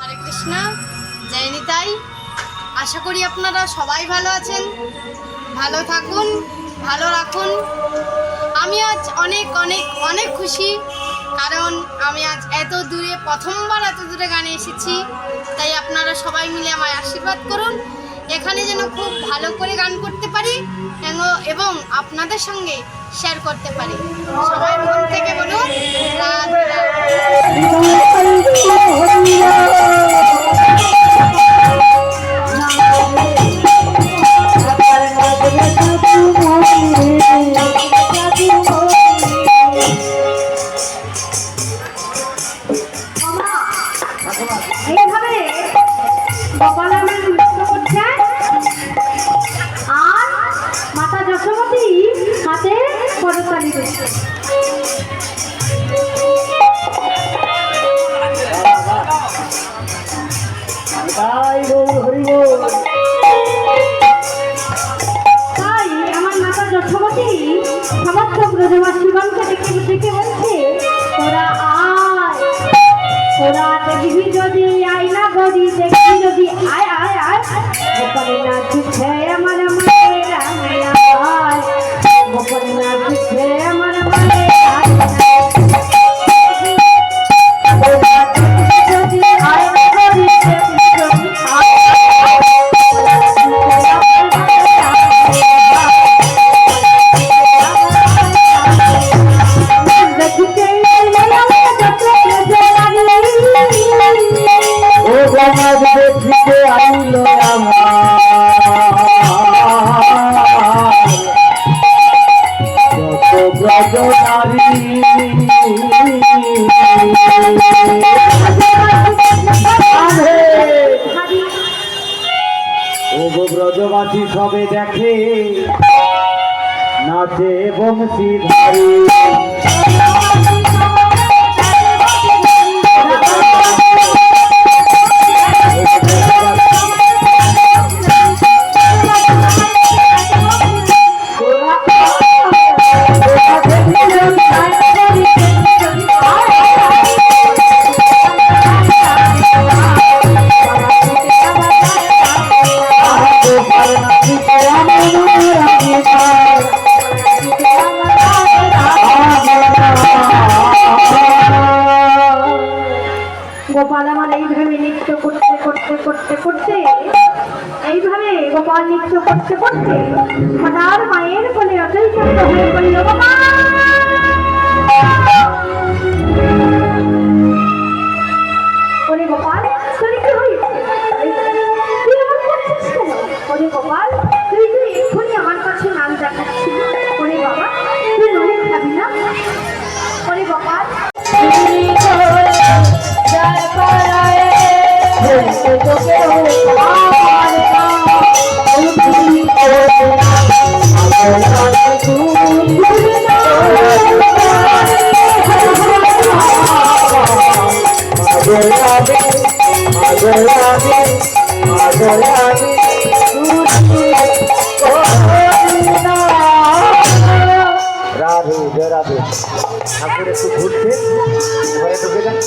হরে কৃষ্ণ, জয় নিতাই। আশা করি আপনারা সবাই ভালো আছেন। ভালো থাকুন, ভালো রাখুন। আমি আজ অনেক অনেক অনেক খুশি, কারণ আমি আজ প্রথমবার এত দূরে গানে এসেছি। তাই আপনারা সবাই মিলে আমায় আশীর্বাদ করুন, এখানে যেন খুব ভালো করে গান করতে পারি এবং আপনাদের সঙ্গে শেয়ার করতে পারি। সবাই মন থেকে বলুন রাধে এইভাবে গোপাল আমার নৃত্য করছে আর মাতা যশোমতী হাতে করতালি দিচ্ছে। তাই আমার মাতা যশোমতী সমস্ত ব্রজবাসীগণকে দেখে দেখে বলছে, তোরা আয়, তোরা দেখবি যদি আয় না গদি, দেখবি যদি আয় আয় আয়, গোপালে না ছুটছে আমার মায়ের আয় আয়, গোপালে না ছুটছে আমার মায়ের আয় যদি আয় না গদি, দেখবি যদি আয় দেখতে আইল ব্রজবাসী সবে দেখে নাচে বংশীধারী। গোপাল আমার এইভাবে নৃত্য করতে করতে করতে করতে এইভাবে গোপাল নৃত্য করতে করতে হঠাৎ মায়ের কোলে অতই চন্দ্র হয়ে পড়ল। ওরে গোপাল, তোর কি হয়েছে? তুই এমন করছিস কেন? ওরে গোপাল, তুই তো এক্ষুনি আমার কাছে নাম দেখাচ্ছিস। ওরে বাবা, তুই মনে খাবি না? ওরে গোপাল, রাধে জয় রাধে। ঠাকুর একটু ঘুরছে, ঘরে ঢুকে যান।